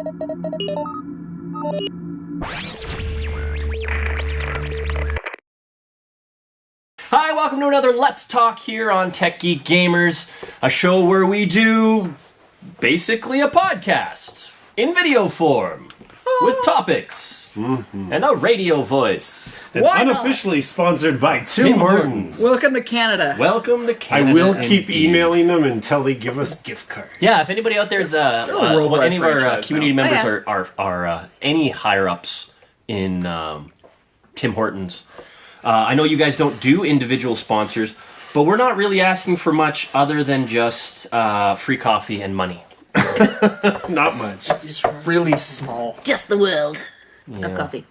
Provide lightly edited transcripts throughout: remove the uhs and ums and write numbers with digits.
Hi, welcome to another Let's Talk here on Tech Geek Gamers, a show where we do basically a podcast in video form with topics and a radio voice. And unofficially sponsored by Tim Hortons. Welcome to Canada. Welcome to Canada. I will keep emailing them until they give us gift cards. Yeah, if anybody out there is, any of our community members are any higher ups in Tim Hortons. I know you guys don't do individual sponsors, but we're not really asking for much other than just free coffee and money. Not much. It's really small. Just the world of coffee.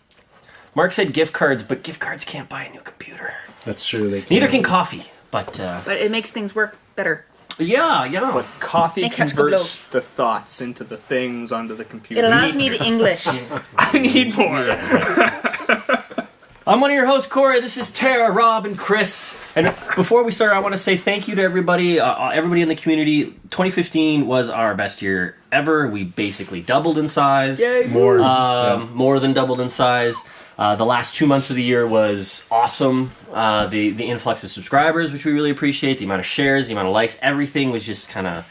Mark said gift cards, but gift cards can't buy a new computer. That's true. They Neither can coffee, but it makes things work better. yeah. But coffee Make converts the thoughts into the things onto the computer. It allows me to English. I need more. I'm one of your hosts, Cory. This is Tara, Rob, and Chris. And before we start, I want to say thank you to everybody in the community. 2015 was our best year ever. We basically doubled in size. Yay. More than doubled in size. The last 2 months of the year was awesome. The influx of subscribers, which we really appreciate. The amount of shares, the amount of likes, everything was just kind of...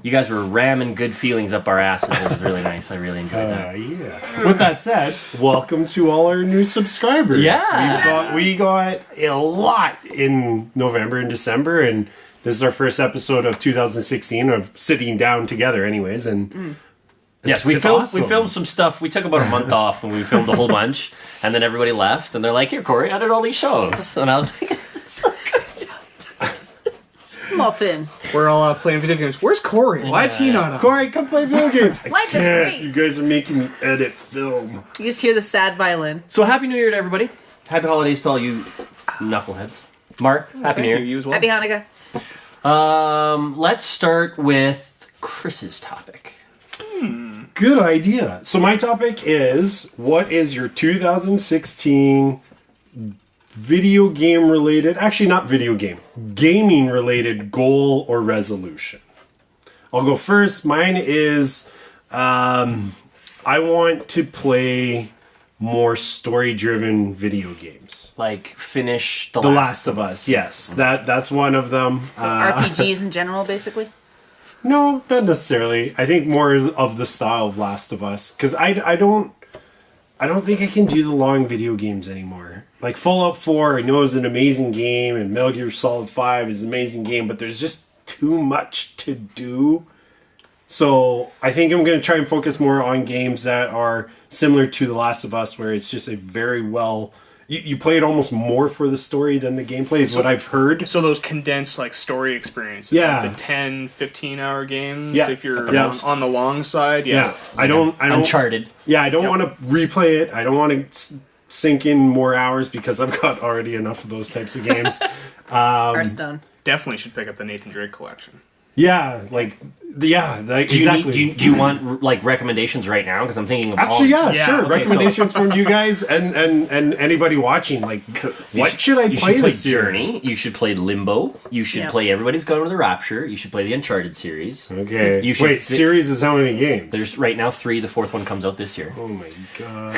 You guys were ramming good feelings up our asses. It was really nice. I really enjoyed that. Yeah. With that said, welcome to all our new subscribers. Yeah. We got a lot in November and December, and this is our first episode of 2016 of sitting down together anyways, and yes, we filmed some stuff. We took about a month off and we filmed a whole bunch, and then everybody left, and they're like, "Here, Cory, I did all these shows," and I was like, Muffin. We're all playing video games. Where's Cory? Why is he not on? Cory, come play video games. Life is great. You guys are making me edit film. You just hear the sad violin. So Happy New Year to everybody. Happy holidays to all you knuckleheads. Mark, Happy New Year. You as well. Happy Hanukkah. Let's start with Chris's topic. Good idea. So my topic is, what is your 2016 video game related, actually not video game, gaming related goal or resolution? I'll go first. Mine is, I want to play more story-driven video games. Like finish The Last of Us, yes. That's one of them. RPGs in general, basically. No, not necessarily. I think more of the style of Last of Us, because I don't think I can do the long video games anymore. Like Fallout 4, I know is an amazing game, and Metal Gear Solid 5 is an amazing game, but there's just too much to do. So I think I'm going to try and focus more on games that are similar to The Last of Us, where it's just a very well... You play it almost more for the story than the gameplay, is what I've heard. So those condensed like story experiences, Yeah. like the 10, 15-hour games, Yeah. if you're Yeah. on the long side. Yeah, I don't... Uncharted. Yeah, I don't want to replay it. I don't want to sink in more hours because I've got already enough of those types of games. Hearthstone. Definitely should pick up the Nathan Drake collection. Yeah, exactly. Do you want like recommendations right now? Because I'm thinking of Actually, all... sure. okay, Recommendations from you guys and anybody watching. Like, what should I You play should play this year? Journey. You should play Limbo. You should play Everybody's Going to the Rapture. You should play the Uncharted series. Okay. You should Wait, series is how many games? There's right now 3. The 4th one comes out this year. Oh my god.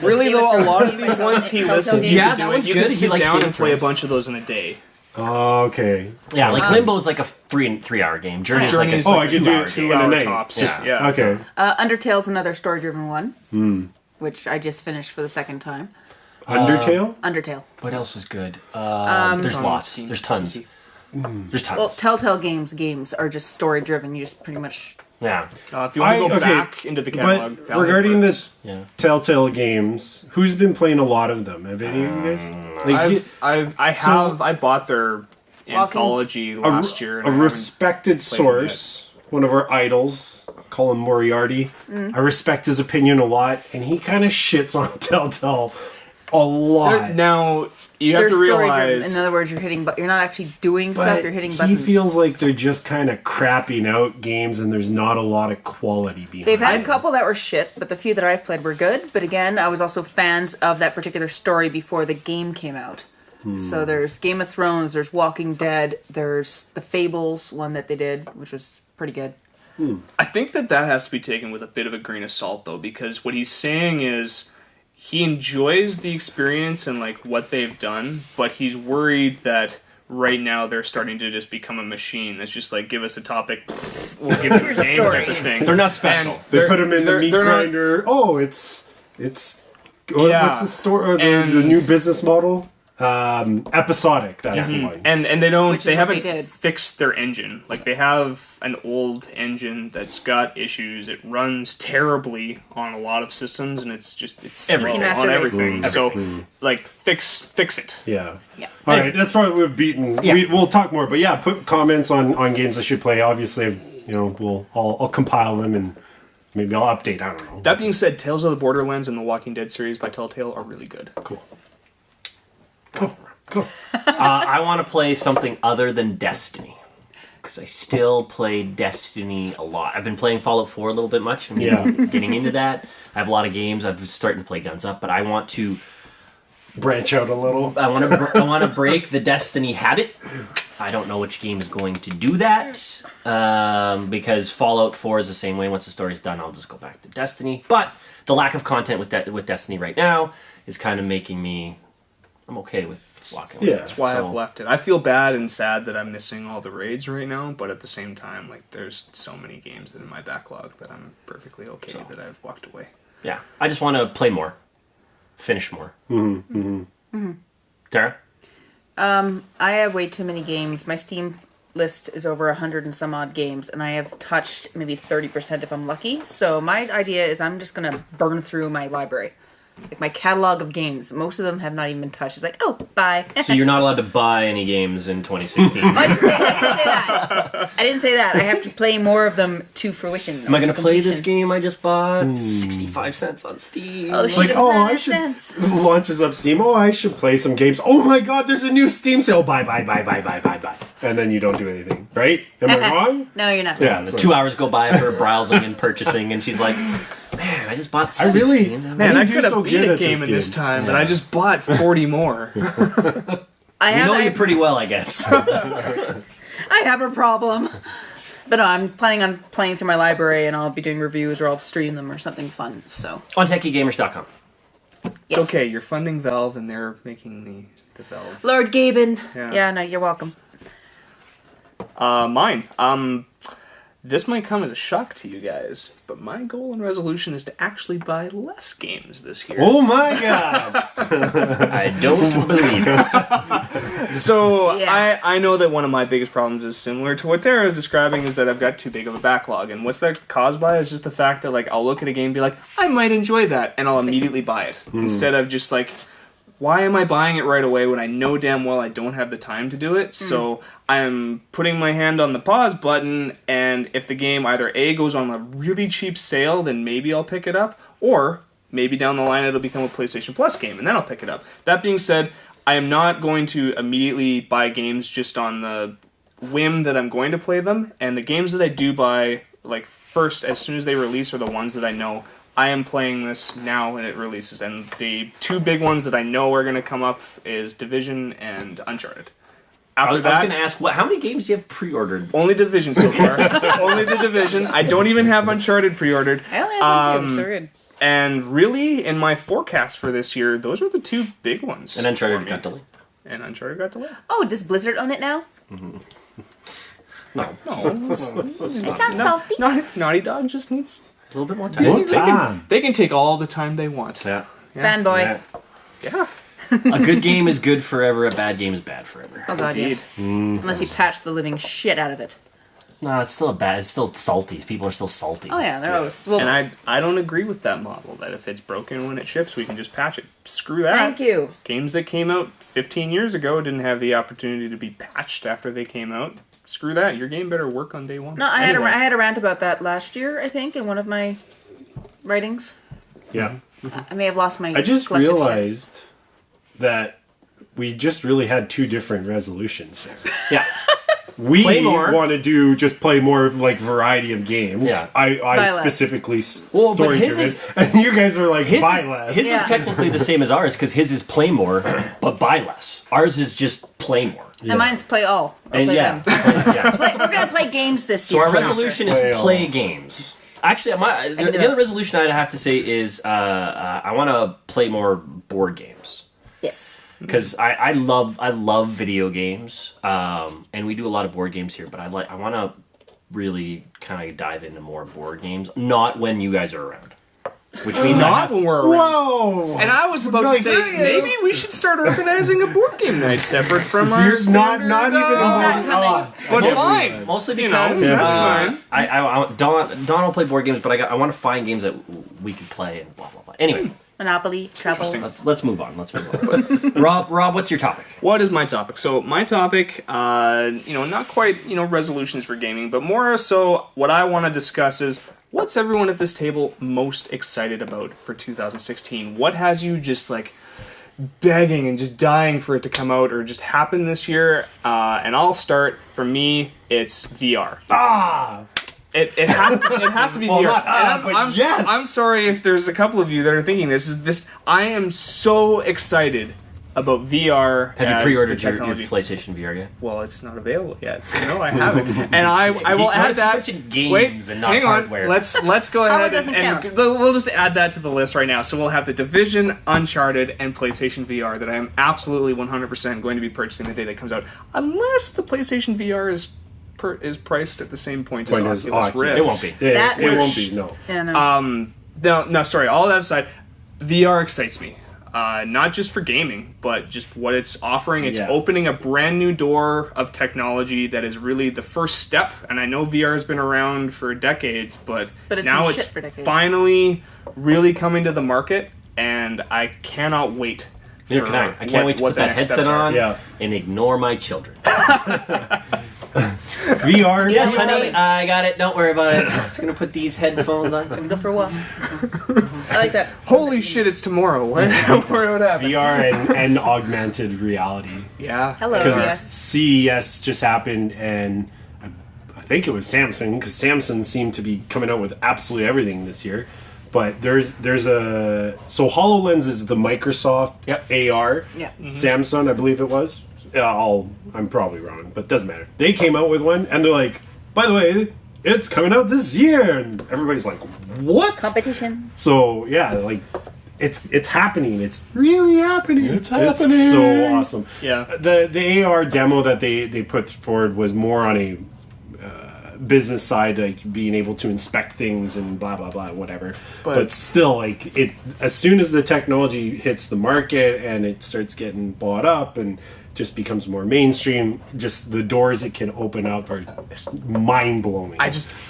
Really, Game of though, a Thrones. lot of these ones he Telltale listed, games. Yeah, that one's you good. can He sit likes down Game and of play a Thrones. bunch of those in a day. Okay. Yeah, like Limbo's like a 3-hour game. Journey's like a Journey's I can do it 2 in a hour night. tops. Yeah. Okay. Undertale's another story-driven one, which I just finished for the second time. Undertale? Undertale. What else is good? There's lots. Steam. There's tons. There's tons. Well, Telltale games are just story-driven. You just pretty much... yeah. If you want to go back into the catalog, But regarding the Yeah. Telltale games, who's been playing a lot of them? Have any of you guys? Like, I bought their anthology last year. and a I haven't respected played it source, one of our idols, Colin Moriarty. I respect his opinion a lot, and he kind of shits on Telltale a lot. Now you have They're to story-driven. realize. In other words, you're not actually doing But stuff. You're hitting he buttons. feels like they're just kind of crapping out games, and there's not a lot of quality behind. They've had them. a couple that were shit, but the few that I've played were good. But again, I was also fans of that particular story before the game came out. So there's Game of Thrones, there's Walking Dead, there's the Fables one that they did, which was pretty good. I think that has to be taken with a bit of a grain of salt, though, because what he's saying is he enjoys the experience and like what they've done, but he's worried that right now they're starting to just become a machine that's just like, give us a topic, we'll give you a name type of thing. They're not special. They put them in the meat grinder. What's the store? The new business model? Episodic. That's the one. And they haven't fixed their engine. Like, they have an old engine that's got issues. It runs terribly on a lot of systems, and it's slow on everything. So, like, fix it. Yeah. All right, that's probably we've beaten. Yeah. We'll talk more, but yeah, put comments on games I should play. Obviously, I'll compile them and maybe I'll update. I don't know. That being said, Tales of the Borderlands and the Walking Dead series by Telltale are really good. Cool. I want to play something other than Destiny, because I still play Destiny a lot. I've been playing Fallout 4 a little bit much. I'm getting into that. I have a lot of games. I'm starting to play Guns Up, but I want to branch out a little. I want to break the Destiny habit. I don't know which game is going to do that, because Fallout 4 is the same way. Once the story's done, I'll just go back to Destiny. But the lack of content with Destiny right now is kind of making me... I'm okay with walking away. Yeah, that's why I've left it. I feel bad and sad that I'm missing all the raids right now, but at the same time, like, there's so many games in my backlog that I'm perfectly okay that I've walked away. Yeah, I just want to play more, finish more. Tara? I have way too many games. My Steam list is over 100 and some odd games, and I have touched maybe 30% if I'm lucky. So my idea is I'm just going to burn through my library. Like, my catalog of games, most of them have not even been touched. It's like, oh, bye. So you're not allowed to buy any games in 2016. I didn't say that. I didn't say that. I have to play more of them to fruition. Am I going to play this game I just bought? 65 cents on Steam. Oh, shit, I should... Launches up Steam. Oh, I should play some games. Oh my god, there's a new Steam sale. Buy. And then you don't do anything, right? Am I wrong? No, you're not. Yeah, 2 hours go by of her browsing and purchasing, and she's like... Man, I just bought 6 games. Man, I could have beat a game in this time, but I just bought 40 more. I know you pretty well, I guess. I have a problem. But no, I'm planning on playing through my library, and I'll be doing reviews, or I'll stream them, or something fun. So on techiegamers.com. It's okay, you're funding Valve, and they're making the Valve. Lord Gaben. Yeah, no, you're welcome. Mine. This might come as a shock to you guys, but my goal and resolution is to actually buy less games this year. Oh my god! I don't believe it. So, I know that one of my biggest problems is similar to what Tara is describing, is that I've got too big of a backlog. And what's that caused by is just the fact that, like, I'll look at a game and be like, I might enjoy that, and I'll immediately buy it. Instead of just like... Why am I buying it right away when I know damn well I don't have the time to do it? So I'm putting my hand on the pause button, and if the game either A, goes on a really cheap sale, then maybe I'll pick it up, or maybe down the line it'll become a PlayStation Plus game, and then I'll pick it up. That being said, I am not going to immediately buy games just on the whim that I'm going to play them, and the games that I do buy, like, first, as soon as they release, are the ones that I know I am playing this now when it releases, and the 2 big ones that I know are going to come up is Division and Uncharted. After that, I was going to ask, how many games do you have pre-ordered? Only Division so far. Only the Division. I don't even have Uncharted pre-ordered. I only have one too, so good. And really, in my forecast for this year, those are the 2 big ones. And Uncharted got delayed. Oh, does Blizzard own it now? Mm-hmm. No. It sounds salty. Naughty Dog just needs... a little bit more time. They can take all the time they want. Yeah. Fanboy. Yeah. A good game is good forever. A bad game is bad forever. Oh god, yes. Unless you patch the living shit out of it. No, it's still bad. It's still salty. People are still salty. Oh yeah, they're always. Well, and I don't agree with that model. That if it's broken when it ships, we can just patch it. Screw that. Thank you. Games that came out 15 years ago didn't have the opportunity to be patched after they came out. Screw that. Your game better work on day one. No, I had a rant about that last year, I think, in one of my writings. Yeah. I may have lost my... I just realized that we just really had 2 different resolutions there. Yeah. We want to do just play more of, like, variety of games. Yeah. I specifically story driven. And you guys are like, buy less. His is technically the same as ours, because his is play more, but buy less. Ours is just play more. And mine's play all. Or And play yeah, them. We're going to play games this so year. our resolution is play games. Actually, the other resolution I'd have to say is I want to play more board games. Yes. Because I love video games, and we do a lot of board games here. But I want to really kind of dive into more board games. Not when you guys are around. Which means not when we're around. Whoa! And I was about to say, maybe we should start organizing a board game night separate from our Zeus not even not coming. But fine. Mostly because that's fine. Don will play board games, but I want to find games that we can play and blah blah blah. Anyway, Monopoly, Trouble. let's move on. Rob, what's your topic? What is my topic? So my topic, not quite resolutions for gaming, but more so what I want to discuss is what's everyone at this table most excited about for 2016? What has you just like begging and just dying for it to come out or just happen this year? And I'll start. For me, it's VR. It has to be VR. I'm sorry if there's a couple of you that are thinking this. I am so excited about VR. Have you pre-ordered your PlayStation VR yet? Well, it's not available yet, so no, I haven't. And I will add that. Games and not hardware. Let's go ahead and we'll just add that to the list right now. So we'll have The Division, Uncharted, and PlayStation VR that I am absolutely 100% going to be purchasing the day that comes out, unless the PlayStation VR is priced at the same point as Oculus Rift. It won't be. It won't be. No. Yeah, No. Sorry. All that aside, VR excites me. Not just for gaming, but just what it's offering. It's opening a brand new door of technology that is really the first step. And I know VR has been around for decades, but now it's finally really coming to the market, and I cannot wait. Neither can I. I can't wait to put that headset on and ignore my children. VR. Yes, honey, I got it. Don't worry about it. I'm just gonna put these headphones on. Gonna go for a walk. I like that. Holy shit! It's tomorrow. Where would happen? VR and augmented reality. Yeah. Hello. Because CES just happened, and I think it was Samsung, because Samsung seemed to be coming out with absolutely everything this year. But there's HoloLens is the Microsoft AR. Yeah. Mm-hmm. Samsung, I believe it was. I'm probably wrong, but it doesn't matter. They came out with one, and they're like, by the way, it's coming out this year, and everybody's like, what? Competition. So yeah, like it's happening. It's really happening. It's happening. It's so awesome. Yeah. The AR demo that they put forward was more on a business side, like being able to inspect things and blah blah blah, whatever. But still, like as soon as the technology hits the market and it starts getting bought up and just becomes more mainstream, just the doors it can open up are mind-blowing.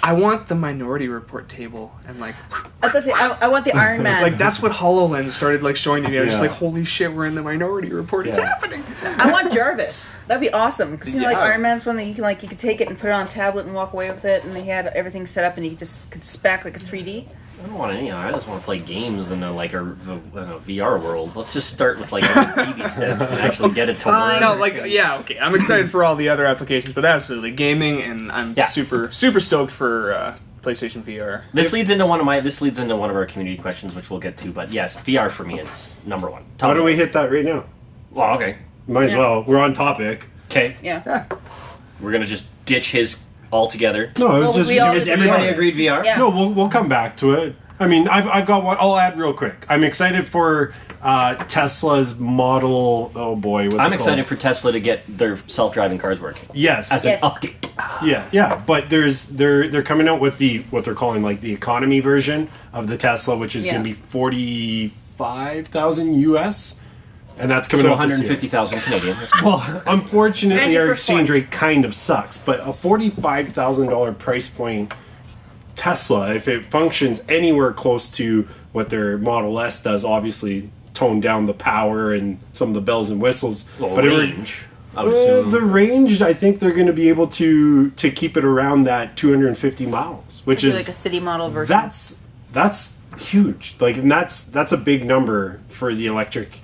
I want the Minority Report table and like I was gonna say, I want the Iron Man. like that's what HoloLens started like showing to me. I was just like, holy shit, we're in the Minority Report. It's happening. I want Jarvis. That'd be awesome because like Iron Man's one that you could take it and put it on a tablet and walk away with it, and they had everything set up and you just could spec like a 3D. I don't want any. I just want to play games in a VR world. Let's just start with like baby steps and actually get it to work. No, okay. I'm excited for all the other applications, but absolutely gaming, and I'm super stoked for PlayStation VR. This leads into one of our community questions, which we'll get to. But yes, VR for me is number one. Why don't we hit that right now? Well, okay. Might as well. We're on topic. Okay. Yeah. We're gonna just ditch his altogether. No, it was just everybody agreed VR. Yeah. No, we'll come back to it. I mean, I've got one. I'll add real quick. I'm excited for Tesla's Model. Oh boy, I'm excited for Tesla to get their self-driving cars working. Yes, as an update. Yeah. But they're coming out with what they're calling like the economy version of the Tesla, which is going to be $45,000 US. And that's coming up 150,000 Canadian. Well, unfortunately, our exchange rate kind of sucks. But a $45,000 price point Tesla, if it functions anywhere close to what their Model S does, obviously tone down the power and some of the bells and whistles. Well, but range. The range, I think they're going to be able to keep it around that 250 miles, which is like a city model version. That's huge. Like, and that's a big number for the electric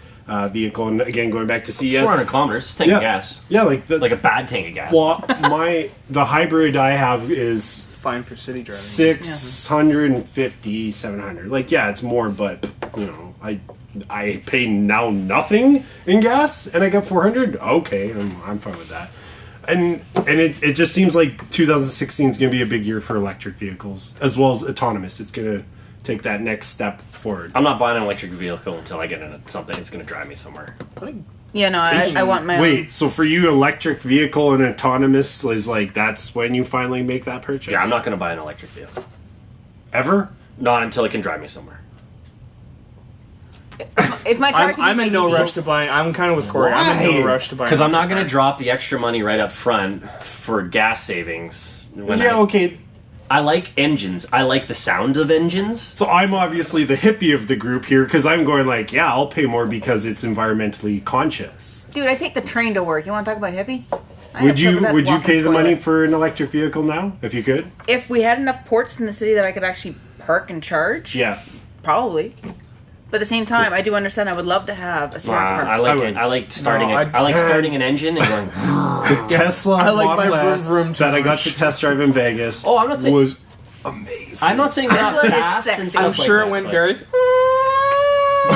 vehicle. And again, going back to CES, 400 kilometers, tank of gas. Yeah, like a bad tank of gas. Well, the hybrid I have is fine for city driving. 650, 700. Like, yeah, it's more, but, you know, I pay now nothing in gas, and I got 400. Okay, I'm fine with that. And it just seems like 2016 is going to be a big year for electric vehicles, as well as autonomous. It's going to take that next step forward. I'm not buying an electric vehicle until I get into something that's going to drive me somewhere. Yeah, no, I want my own. Wait, so for you, electric vehicle and autonomous is like, that's when you finally make that purchase? Yeah, I'm not going to buy an electric vehicle. Ever? Not until it can drive me somewhere. If my car I'm in no rush to buy. I'm kind of with Cory. I'm in no rush to buy. Because I'm not going to drop the extra money right up front for gas savings. Okay. I like engines. I like the sound of engines. So I'm obviously the hippie of the group here, because I'm going like, yeah, I'll pay more because it's environmentally conscious. Dude, I take the train to work. You want to talk about hippie? Would you pay the money for an electric vehicle now, if you could? If we had enough ports in the city that I could actually park and charge? Yeah. Probably. But at the same time, I do understand I would love to have a smart car. I like starting an engine and going. The Tesla Model S that I got to test drive in Vegas. Oh, I'm not saying was amazing. I'm not saying not Tesla is fast and sexy. stuff I'm sure like it went that, very.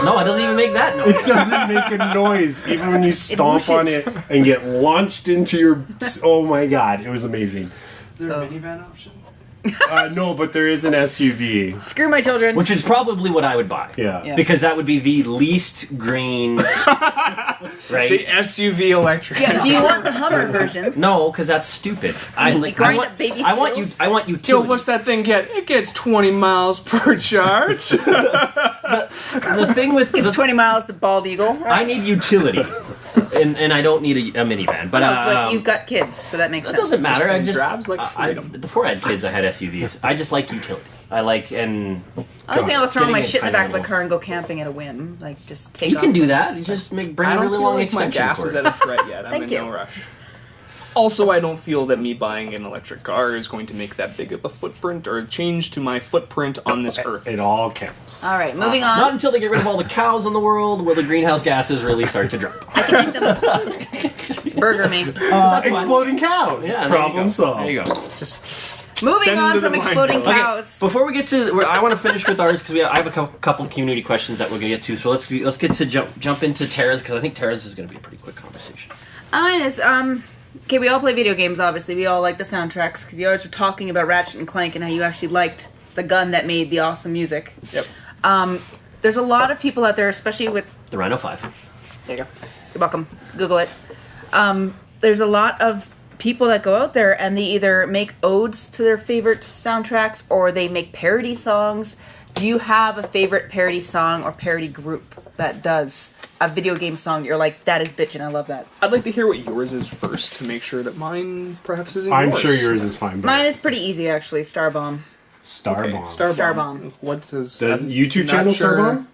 No, it doesn't even make that noise. It doesn't make a noise, even when you stomp on it and get launched into your. Oh my god, it was amazing. Is there a minivan option? No, but there is an SUV. Screw my children. Which is probably what I would buy. Yeah. Because that would be the least green, right? The SUV electric. Yeah, do you want the Hummer version? No, because that's stupid. I grind up baby seals? I want Yo, utility. what's that thing get? It gets 20 miles per charge. The thing with It's 20 miles to Bald Eagle. I need utility, and I don't need a minivan. But, But you've got kids, so that makes it sense. doesn't matter. I just Drives like freedom. before I had kids, I had SUVs. I just like utility. I like I like being able to throw getting my a shit in the tiny back of the little- car and go camping at a whim. Like, just take You off. can do that. You just bring I a don't really feel long like my extension gas cord. is at a threat yet. I'm Thank in you. no rush. Also, I don't feel that me buying an electric car is going to make that big of a footprint or a change to my footprint on this earth. It all counts. All right, moving on. Not until they get rid of all the cows in the world will the greenhouse gases really start to drop. Burger me. Exploding cows. Yeah, Problem solved. There you go. Moving Send on to from the exploding minefield. cows. Before we get to, I want to finish with ours because I have a couple community questions that we're gonna get to. So let's get to jump into Tara's because I think Tara's is gonna be a pretty quick conversation. Mine is okay. We all play video games, obviously. We all like the soundtracks because you always were talking about Ratchet and Clank and how you actually liked the gun that made the awesome music. Yep. There's a lot of people out there, especially with. The Rhino 5. There you go. You're welcome. Google it. There's a lot of people that go out there and they either make odes to their favorite soundtracks or they make parody songs. Do you have a favorite parody song or parody group that does a video game song? You're like, that is bitchin', I love that. I'd like to hear what yours is first to make sure that mine perhaps isn't I'm yours. sure yours is fine. But Mine is pretty easy, actually. Starbomb. Starbomb. Okay, Starbomb. What does The I'm YouTube not channel sure. Starbomb?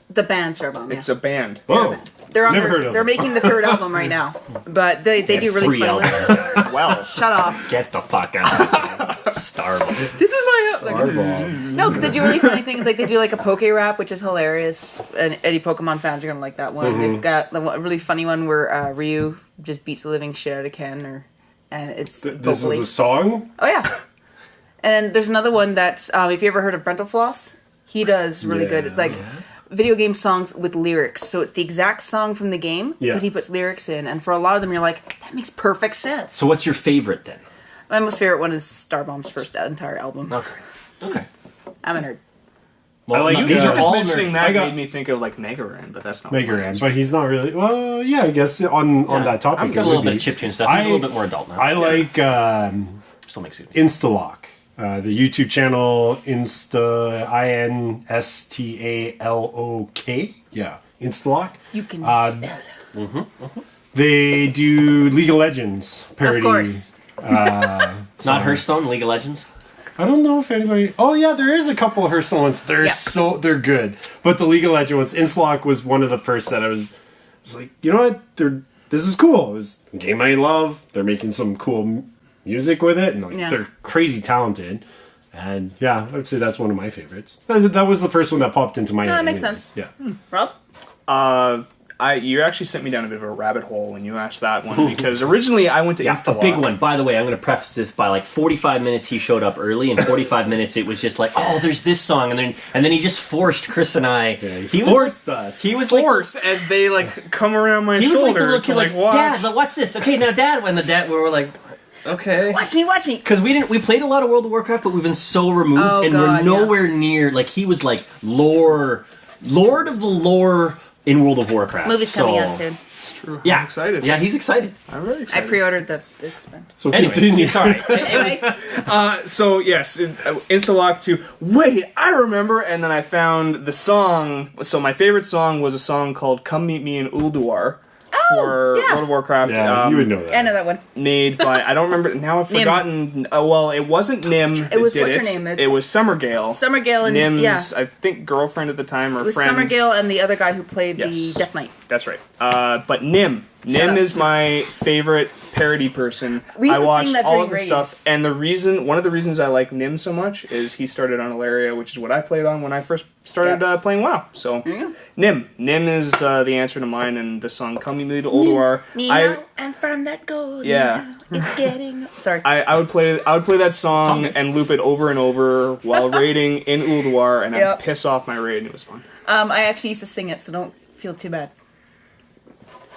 The band Starbomb. Yeah. It's a band. Whoa. They're on Never their, heard of They're them. making the third album right now, but they do really free funny. albums, guys. Well, Shut off. Get the fuck out. Starbucks. this is my No, because they do really funny things. Like they do like a poke rap, which is hilarious. And any Pokemon fans are gonna like that one. They've got a really funny one where Ryu just beats the living shit out of Ken, and it's This vocally. is a song? Oh yeah. And then there's another one that's if you ever heard of Brental Floss, he does really good. It's like video game songs with lyrics. So it's the exact song from the game, Yeah. but he puts lyrics in. And for a lot of them, you're like, that makes perfect sense. So what's your favorite then? My most favorite one is Starbomb's first entire album. Okay. I'm a nerd. Well, I like no, these these are are just all mentioning nerd. that I got- made me think of like Mega Ran, but that's not Mega my Ran, answer. but he's not really. Well, yeah, I guess on that topic. I've got it a little would bit of be. chiptune stuff. He's a little bit more adult now. I like Still makes it. Instalock, the YouTube channel Instalok. Yeah, Instalock. You can spell. They do League of Legends parody. Of course. Not Hearthstone, League of Legends. I don't know if anybody. Oh yeah, there is a couple of Hearthstone ones. They're they're good. But the League of Legends ones, Instalock was one of the first that I was like, you know what? This is cool. It's a game I love. They're making some cool music with it, and they're crazy talented. And yeah, I would say that's one of my favorites. That was the first one that popped into my head. that makes anyways. sense. Yeah. Rob? you actually sent me down a bit of a rabbit hole when you asked that one, because originally I went to Instalock. A big one. By the way, I'm going to preface this by like 45 minutes he showed up early, and 45 minutes it was just like, oh, there's this song, and then he just forced Chris and I. Yeah, he forced us. He was forced as they like come around my shoulder. He was like the little kid, like, watch. Dad, watch this. Okay, now Dad, when the dad, we were like, okay, watch me. Because we played a lot of World of Warcraft, but we've been so removed, we're nowhere near. Like he was like Lord of the Lore in World of Warcraft. Movie's coming out soon. It's true. Yeah, I'm excited. Yeah, he's excited. I'm very excited. I pre-ordered the expense. So anyway, sorry. Anyway, so yes, Instalock 2. Wait, I remember, and then I found the song. So my favorite song was a song called "Come Meet Me in Ulduar." For World of Warcraft. Yeah, you would know that. I know that one. Made by, I don't remember, now I've forgotten. Well, it wasn't Nim. It was, what's her name? It was Summergale. Summergale and, Nim's, I think, girlfriend at the time, or it was friend. Summergale and the other guy who played the Death Knight. That's right. But Nim is my favorite parody person. We used I to watched sing that all during of his raids. stuff, and one of the reasons I like Nim so much is he started on Alaria, which is what I played on when I first started playing WoW. So Nim is the answer to mine, and the song "Come Meet Me to Ulduar." And from that gold. Yeah. It's getting. Sorry. I would play that song and loop it over and over while raiding in Ulduar, and I'd piss off my raid, and it was fun. I actually used to sing it, so don't feel too bad.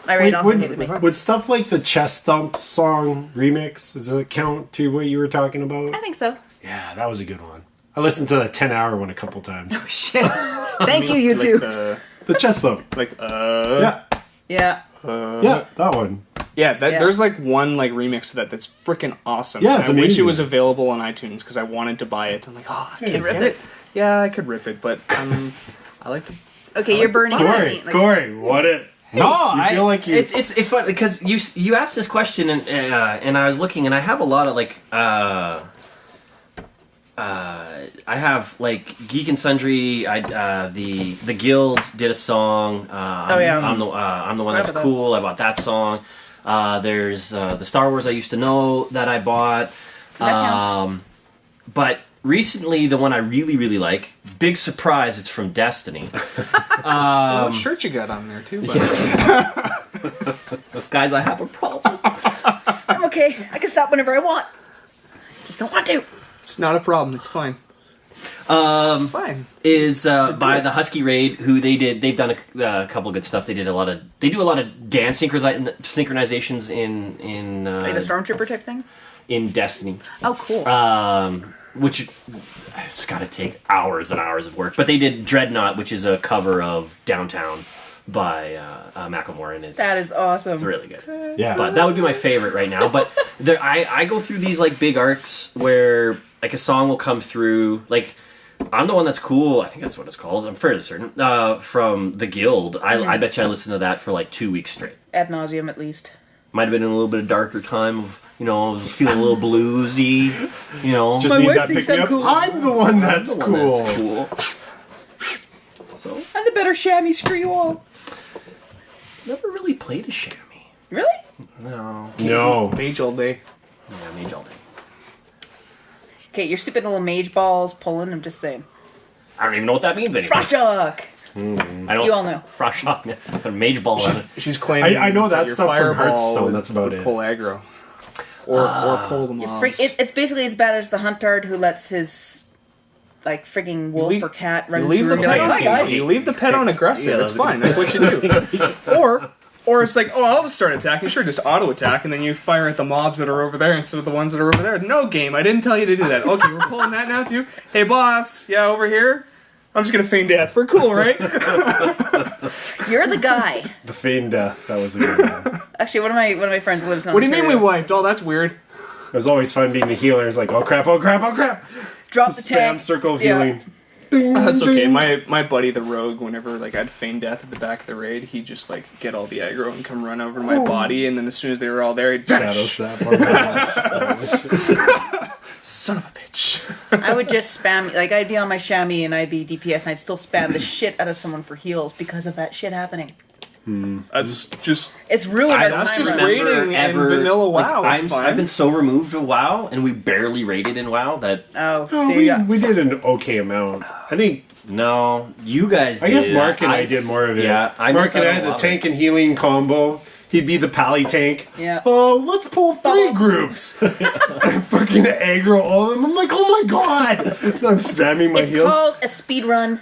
My raid also hated me. Would stuff like the Chest Thump song remix, does it count to what you were talking about? I think so. Yeah, that was a good one. I listened to the 10-hour one a couple times. Oh, shit. Thank you, YouTube. The Chest Thump. Yeah. Yeah, that one. Yeah, there's like one like remix to that's freaking awesome. Yeah, it's I wish it amazing. was available on iTunes because I wanted to buy it. I'm like, I can't rip get it. Yeah, I could rip it, but I like to. Okay, you're burning it. Corey, what it? No, you feel like you... It's fun because you asked this question and I was looking and I have a lot of like I have like Geek and Sundry. The Guild did a song. I'm the one that's cool. I bought that song. There's the Star Wars I used to know that I bought. But recently, the one I really, really like, big surprise, it's from Destiny. What shirt you got on there, too, buddy? Guys, I have a problem. I'm okay. I can stop whenever I want. Just don't want to. It's not a problem. It's fine. It's fine. Is by the Husky Raid, who they've done a couple of good stuff. They do a lot of dance synchronizations in like the Stormtrooper type thing? In Destiny. Oh, cool. Which it's got to take hours and hours of work. But they did Dreadnought, which is a cover of Downtown by Macklemore, and that is awesome. It's really good. Yeah, but that would be my favorite right now. But I go through these like big arcs where like a song will come through. Like I'm the one that's cool. I think that's what it's called. I'm fairly certain. From the Guild, I bet you I listened to that for like 2 weeks straight. Ad nauseum, at least. Might have been in a little bit of darker time of. I was feeling a little bluesy, Just my need wife that thinks pick me I'm up. cool. I'm the one that's cool. So I'm the better chamois, screw you all. Never really played a chamois. Really? No. Mage all day. Yeah, mage all day. Okay, your stupid little mage balls pulling, I'm just saying. I don't even know what that means anymore. Frost Shock! I don't. You all know. Frost shock. A mage ball. She's claiming. I know that your stuff from fireball Hearthstone. That's about it. Pull aggro. Or pull the mobs. It's basically as bad as the Huntard who lets his like frigging wolf or cat run You leave through the and be pet like, "Hi guys." You leave the pet on aggressive. Yeah, it's fine. That's what you do. Or it's like, I'll just start attacking. Sure, just auto attack, and then you fire at the mobs that are over there instead of the ones that are over there. No, game. I didn't tell you to do that. Okay, we're pulling that now too. Hey, boss. Yeah, over here. I'm just gonna feign death. We're cool, right? You're the guy. The feign death. That was a good one. Actually, one of my friends lives on. What do you mean we Ontario. wiped? Oh, that's weird. It was always fun being the healer. It's like, oh crap, oh crap, oh crap. Drop the Spam tank. circle of healing. That's okay. My buddy, the rogue, whenever like I'd feign death at the back of the raid, he'd just like get all the aggro and come run over to my body, and then as soon as they were all there, he'd Shadow vanish. sap. Oh my gosh. Son of a bitch. I would just spam, like I'd be on my chamois and I'd be DPS and I'd still spam the shit out of someone for heals because of that shit happening. That's just... It's ruined our that's time. just run. rating in vanilla WoW. I've been so removed of WoW, and we barely rated in WoW that... Oh, Oh, so we did an okay amount. I think... No, you guys did. I guess Mark and I did more of it. Yeah, Mark and I had the tank and healing combo. He'd be the pally tank. Yeah. Oh, let's pull 3 groups. I fucking aggro all of them. I'm like, oh my god. I'm spamming my it's heals. called a speed run.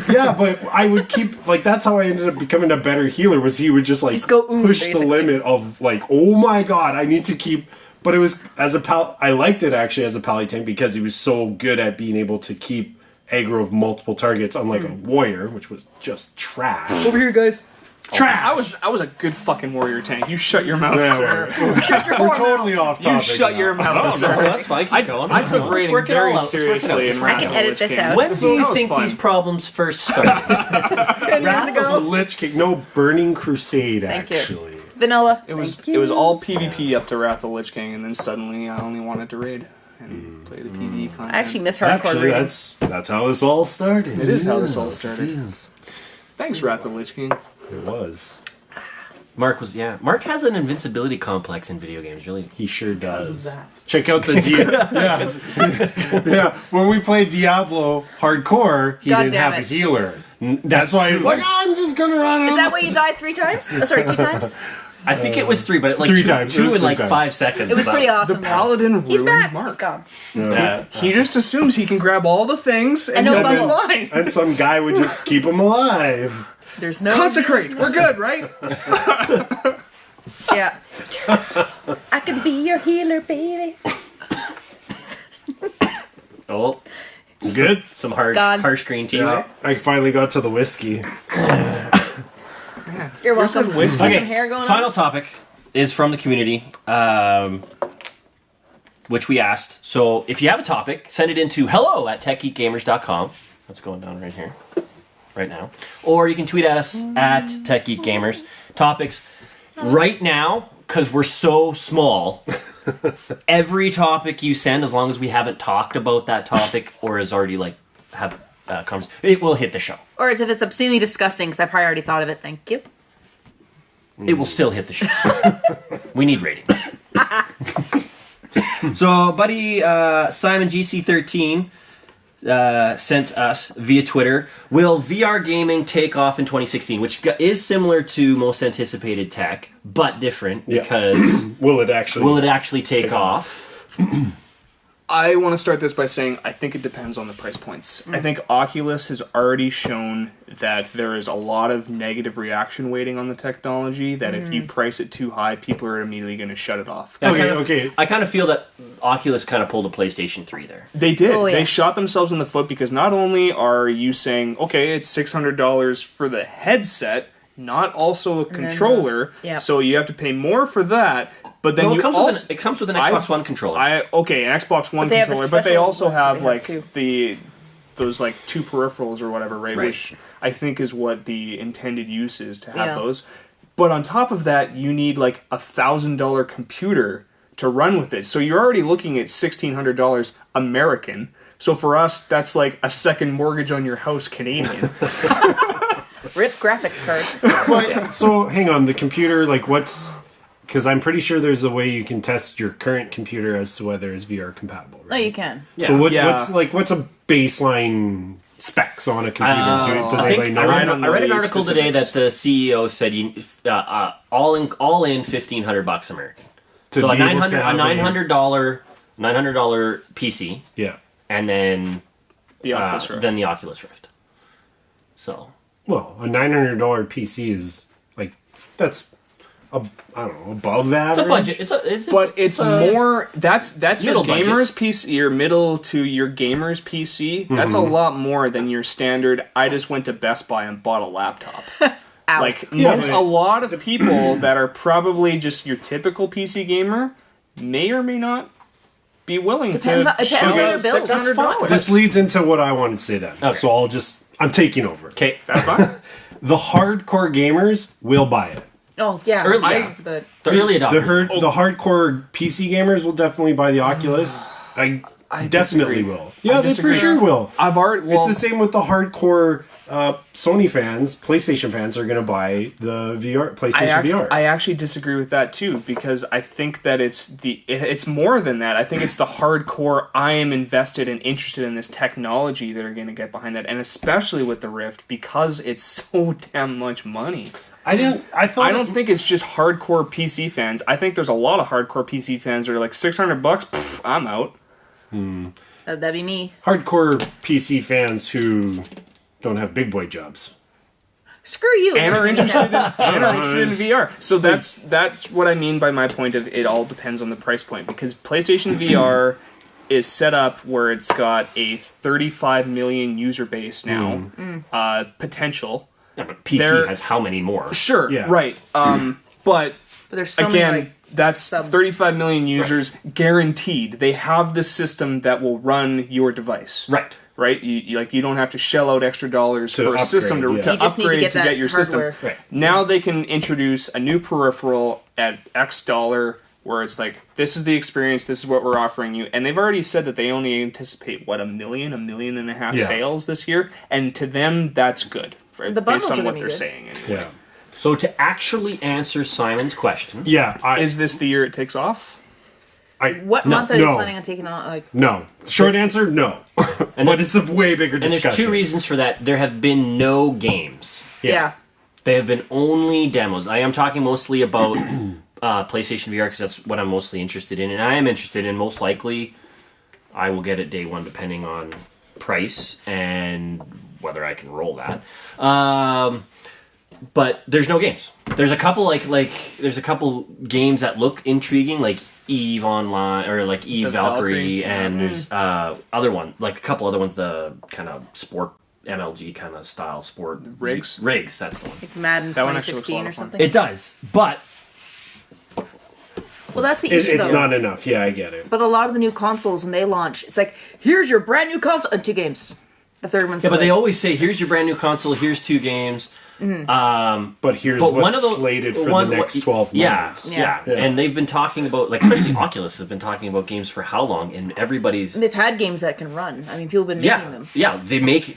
Yeah, but I would keep, like, that's how I ended up becoming a better healer, was he would just, like, go, push basically. the limit of, like, oh my god, I need to keep... But it was, as a I liked it, actually, as a pally tank, because he was so good at being able to keep aggro of multiple targets, unlike a warrior, which was just trash. Over here, guys. Trash! I was a good fucking warrior tank. You shut your mouth, Yeah, sir. Shut your We're whore. totally off topic. You shut now. your mouth, Oh, sir. no, that's fine. Keep going. I took Let's rating work it very all out. Let's work it out. seriously in I can Wrath of the edit Lich this King. out. When do That you was think fun. these problems first started? 10 years Wrath of the ago. Lich King. No, Burning Crusade, Thank you. actually. Vanilla. It was Thank you. all PvP up to Wrath of the Lich King, and then suddenly I only wanted to raid and play the PvE content. I actually miss hardcore Actually, reading. that's how this all started. It is how this all started. It is. Thanks, Wrath of the Lich King. It was. Mark Mark has an invincibility complex in video games, really. He sure does. of that. Check out the yeah. When we played Diablo hardcore, he God didn't damn have a it. healer. That's why he was like, I'm just gonna run. Is that why you died 3 times? Oh, sorry, 2 times? I think it was 3, but like 3 two, times. It two was in 3 like times. 5 seconds. It was pretty awesome. The though. paladin He's ruined back. Mark. He's gone. He just assumes he can grab all the things and no he'll be bubble. fine. And some guy would just keep him alive. There's no... Consecrate. We're good, right? Yeah. I can be your healer, baby. Oh, Good. some harsh green tea. Yeah, I finally got to the whiskey. You're welcome. whiskey. Got Okay, some hair going final on? topic is from the community, which we asked. So if you have a topic, send it into hello@techgeekgamers.com. That's going down right here, right now. Or you can tweet at us at techgeekgamers. Topics right now, because we're so small, every topic you send, as long as we haven't talked about that topic or is already like have it will hit the show. Or as if it's obscenely disgusting, because I probably already thought of it. Thank you. It will still hit the show. We need ratings. So, buddy Simon GC13 sent us via Twitter, will VR gaming take off in 2016? Which is similar to most anticipated tech, but different because Will it actually take off? I want to start this by saying I think it depends on the price points. I think Oculus has already shown that there is a lot of negative reaction waiting on the technology, that if you price it too high, people are immediately going to shut it off. Okay. I kind of feel that Oculus kind of pulled a PlayStation 3 there. They did. Oh, yeah. They shot themselves in the foot because not only are you saying, okay, it's $600 for the headset, not also a controller, yeah. so you have to pay more for that, but then Well, you it comes with an Xbox One controller. an Xbox One they have a controller, but they special also one have they have like too. those like 2 peripherals or whatever, right? Right. Which I think is what the intended use is, to have Yeah. those. But on top of that, you need like $1,000 computer to run with it. So you're already looking at $1,600 American. So for us, that's like a second mortgage on your house Canadian. Rip graphics card. Well, so hang on, the computer, like what's... Because I'm pretty sure there's a way you can test your current computer as to whether it's VR compatible. Right? No, you can. So Yeah. what's a baseline specs on a computer? Does I anybody think know? I don't know read an the article today specifics. that the CEO said all in $1,500 American. To So a be able to $900 have PC, Yeah. and then The Oculus Rift. then the Oculus Rift. So Well, a $900 PC is like that's I don't know, above average. it's a budget. But it's more. That's your middle budget. gamer's PC. Your middle to your gamer's PC. That's a lot more than your standard. I just went to Best Buy and bought a laptop. Ow. Like Yeah, most, but- a lot of people that are probably just your typical PC gamer may or may not be willing Depends to on- depends shell on their out build. That's $600. This leads into what I wanted to say then. Okay. So I'm taking over. okay. That's fine. The hardcore gamers will buy it. Oh, yeah. Early- But The early adopters. The hardcore PC gamers will definitely buy the Oculus. I definitely will. Yeah, they for sure will. It's the same with the hardcore Sony fans. PlayStation fans are going to buy the PlayStation VR. I actually disagree with that too, because I think that it's more than that. I think it's the hardcore, I am invested and interested in this technology that are going to get behind that, and especially with the Rift, because it's so damn much money. I don't think it's just hardcore PC fans. I think there's a lot of hardcore PC fans that are like $600. Pff, I'm out. That'd be me. Hardcore PC fans who don't have big boy jobs. Screw you. And are interested in VR. So that's what I mean by my point of it all depends on the price point, because PlayStation VR is set up where it's got a 35 million user base now, potential. Yeah, but PC has how many more? Sure, yeah. Right. But there's so again, many, that's 35 million users guaranteed. They have the system that will run your device. Right. Right? You don't have to shell out extra dollars for a system to upgrade to get your system. Right. Now they can introduce a new peripheral at X dollar where it's like, this is the experience, this is what we're offering you. And they've already said that they only anticipate, 1 million and a half sales this year. And to them, that's good. Based on what they're saying. Anyway. Yeah. So to actually answer Simon's question, is this the year it takes off? What month are you planning on taking on? No. Short answer, no. But it's a way bigger discussion. And there's 2 reasons for that. There have been no games. Yeah. They have been only demos. I am talking mostly about PlayStation VR because that's what I'm mostly interested in. And I am interested in, most likely, I will get it day one depending on price and whether I can roll that. But there's no games. There's a couple there's a couple games that look intriguing, like Eve Online or like Eve Valkyrie, and there's other one, like a couple other ones, the kind of sport MLG kind of style sport rigs. That's the one. Like Madden 2016 or something. It does, but well, that's the issue. It's not enough. Yeah, I get it. But a lot of the new consoles, when they launch, it's like, here's your brand new console and 2 games. The third one's but they always say, here's your brand new console, here's 2 games. But here's what's slated for the next 12 months. Yeah. And they've been talking about, like, especially Oculus have been talking about games for how long, and everybody's... And they've had games that can run. I mean, people have been making them. Yeah,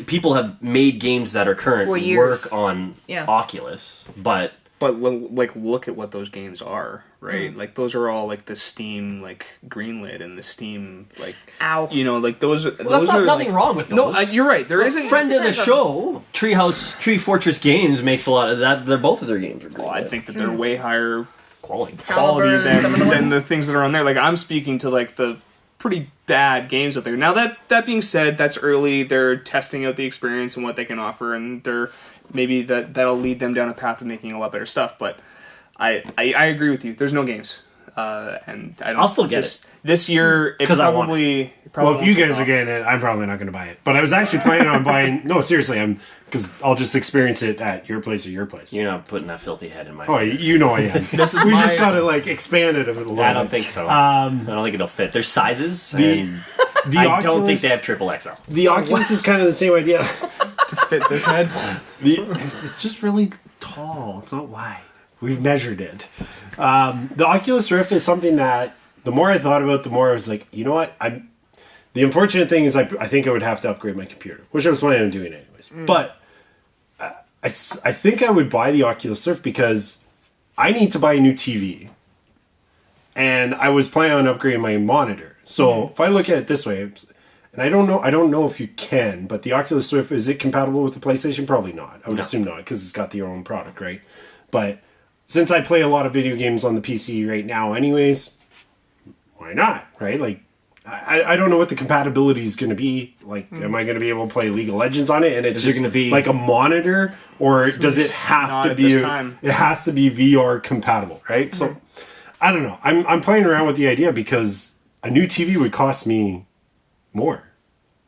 people have made games that are current work on Oculus, but like, look at what those games are, right? Like, those are all like the Steam like greenlit and the Steam like like those. Well, that's nothing wrong with those. No, you're right. There isn't. Friend of the show, Tree Fortress Games makes a lot of that. They're both of their games are greenlit. Well, I think that they're way higher quality than the things that are on there. Like, I'm speaking to like the pretty bad games out there. Now that being said, that's early. They're testing out the experience and what they can offer, and they're maybe that'll lead them down a path of making a lot better stuff. But I agree with you. There's no games, and I'll still get it this year. It probably well, if you guys are getting it, I'm probably not going to buy it. But I was actually planning on buying. No, seriously, because I'll just experience it at your place or your place. You're not putting that filthy head in my. Oh, you know I am. We just got to like expand it a little. I don't think so. I don't think it'll fit. There's sizes. I don't think they have XXL. The Oculus is kind of the same idea. To fit this head, it's just really tall. It's not wide. We've measured it. The Oculus Rift is something that the more I thought about, the more I was like, you know what? The unfortunate thing is I think I would have to upgrade my computer, which I was planning on doing anyways. But I think I would buy the Oculus Rift because I need to buy a new TV. And I was planning on upgrading my monitor. So if I look at it this way, and I don't know if you can, but the Oculus Rift, is it compatible with the PlayStation? Probably not. I would assume not, because it's got their own product, right? But since I play a lot of video games on the PC right now anyways, why not, right? Like, I don't know what the compatibility is going to be. Like, am I going to be able to play League of Legends on it? And it's just going to be like a monitor, or does it have to be? It has to be VR compatible, right? So, I don't know. I'm playing around with the idea because a new TV would cost me more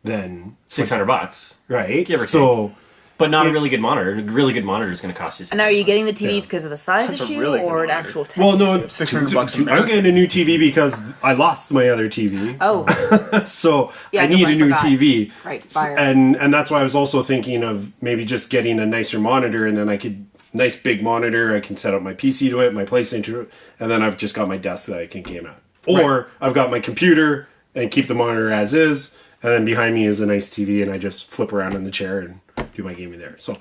than $600, right? Give or take. But not a really good monitor. A really good monitor is going to cost you. And now, are you getting the TV because of the size issue or an actual tech? Well, no, $600. I'm getting a new TV because I lost my other TV. Oh, so I need a new TV. Right, and that's why I was also thinking of maybe just getting a nicer monitor, and then nice big monitor. I can set up my PC to it, my PlayStation to it, and then I've just got my desk that I can game at. Or I've got my computer and keep the monitor as is. And then behind me is a nice TV, and I just flip around in the chair and do my gaming there. So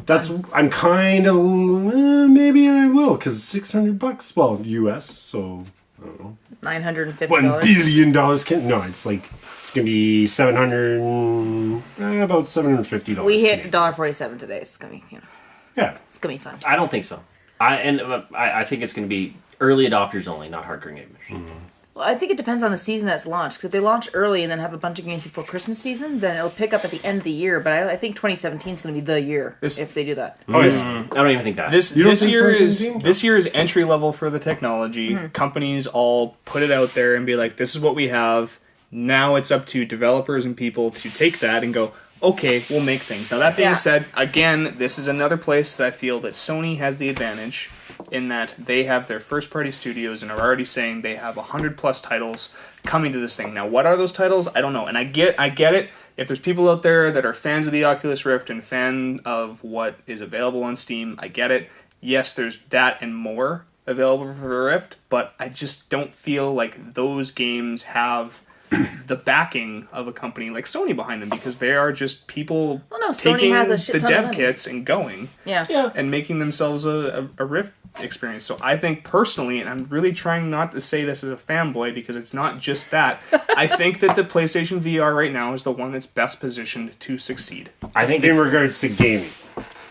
that's, I'm kind of, maybe I will, because $600, well, US, so I don't know. $950. $1 billion no, it's like, it's going to be about $750. We hit $1.47 today. It's going to be, Yeah. it's going to be fun. I don't think so. I think it's going to be early adopters only, not hardcore gamers. Well, I think it depends on the season that's launched. Because if they launch early and then have a bunch of games before Christmas season, then it'll pick up at the end of the year. But I think 2017 is going to be the year if they do that. Oh, yeah. I don't even think that. This year is entry level for the technology. Companies all put it out there and be like, this is what we have. Now it's up to developers and people to take that and go, okay, we'll make things. Now that being said, again, this is another place that I feel that Sony has the advantage in that they have their first party studios and are already saying they have 100+ titles coming to this thing. Now, what are those titles? I don't know. And I get it. If there's people out there that are fans of the Oculus Rift and fan of what is available on Steam, I get it. Yes, there's that and more available for the Rift, but I just don't feel like those games have the backing of a company like Sony behind them, because they are just people Sony taking has a shit the ton of dev money. kits and going and making themselves a Rift experience. So I think personally, and I'm really trying not to say this as a fanboy because it's not just that, I think that the PlayStation VR right now is the one that's best positioned to succeed. I think in regards to gaming.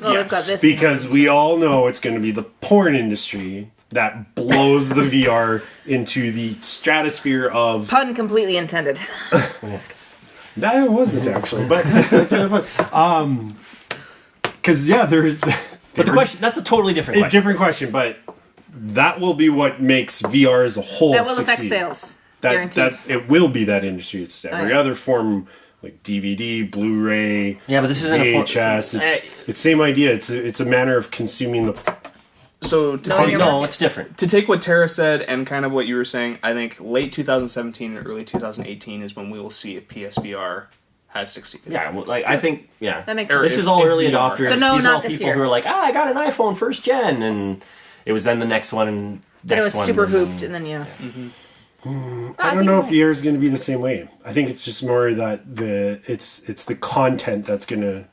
Well, they've got this Because we all know it's going to be the porn industry that blows the VR into the stratosphere of... Pun completely intended. That wasn't actually, but that's kind of fun. Because, there's... But the question, that's a totally different question. Different question, but that will be what makes VR as a whole That will succeed. affect sales. That Guaranteed. it will be that industry. It's every other form, like DVD, Blu-ray, Yeah, but this isn't a VHS. It's same idea. It's a manner of consuming the... So it's different. To take what Tara said and kind of what you were saying, I think late 2017 and early 2018 is when we will see if PSVR has succeeded. Yeah, well, I think, That makes sense. This is all early adopters. So no, These are not all this people year. who are like, I got an iPhone first gen, and it was then the next one, and Then it was one, super and hooped, and then I don't know if VR is going to be the same way. I think it's just more that it's the content that's going to...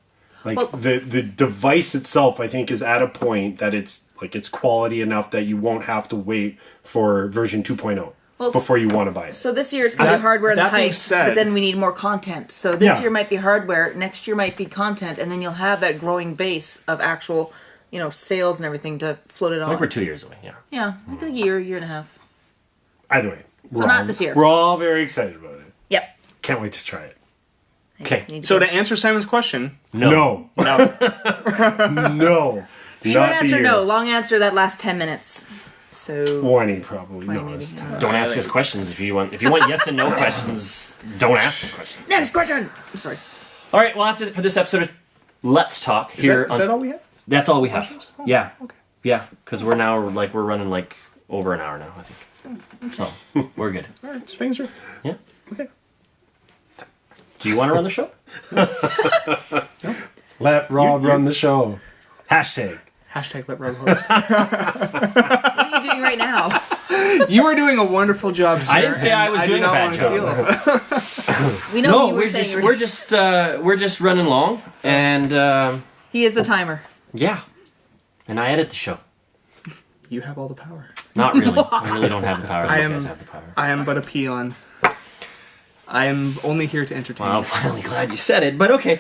the device itself, I think, is at a point that it's quality enough that you won't have to wait for version 2.0 before you want to buy it. So this year it's going to be hardware and the that being hype, said- but then we need more content. So this year might be hardware, next year might be content, and then you'll have that growing base of actual, sales and everything to float it on. I think we're 2 years away, yeah. Yeah, I think a year and a half. Either way. So not this year. We're all very excited about it. Yep. Can't wait to try it. I just need So to answer Simon's question, No. no. No. Short Not the answer, year. no. Long answer, that last 10 minutes. So 20 probably. 20 No, maybe. it's Don't ask us questions if you want yes and no questions. Don't ask us questions. next question. I'm sorry. All right, well that's it for this episode of Let's Talk here. Is that all we have? That's all we have. Oh, Yeah, okay. yeah, because we're running over an hour now, I think. So we're good. All right, just making sure. Yeah. Okay. Do you want to run the show? Let Rob run the show. Hashtag. Hashtag let Rob host. What are you doing right now? You are doing a wonderful job, sir. I didn't say I was doing a bad job. We know No, you were we're just running long, and He is the timer. yeah, and I edit the show. You have all the power. Not really. I really don't have the power. These guys have the power. I am but a peon. I am only here to entertain. Well, I'm finally glad you said it, but okay.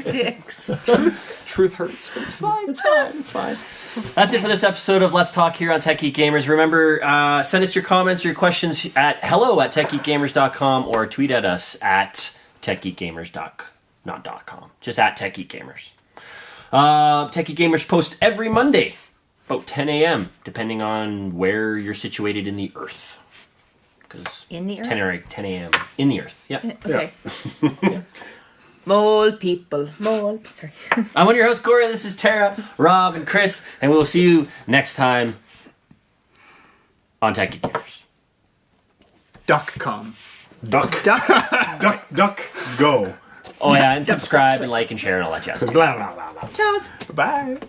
Dicks. Truth hurts, but it's fine. It's fine. It's fine. That's it for this episode of Let's Talk here on Tech Geek Gamers. Remember, send us your comments, your questions at hello@techgeekgamers.com or tweet at us at techgeekgamers.com. Just at Tech Geek Gamers. Tech Geek Gamers post every Monday, about 10 a.m., depending on where you're situated in the Earth. Because In the Earth? 10 a.m. in the Earth. Yeah. Okay. Mole people. Mole. Sorry. I'm one of your hosts, Cory. This is Tara, Rob, and Chris, and we will see you next time on Tech Geek Gamers. Duck.com. Duck. Duck. Go. Oh yeah, and subscribe and like and share and all that jazz. Blah, blah, blah, blah. Ciao. Bye.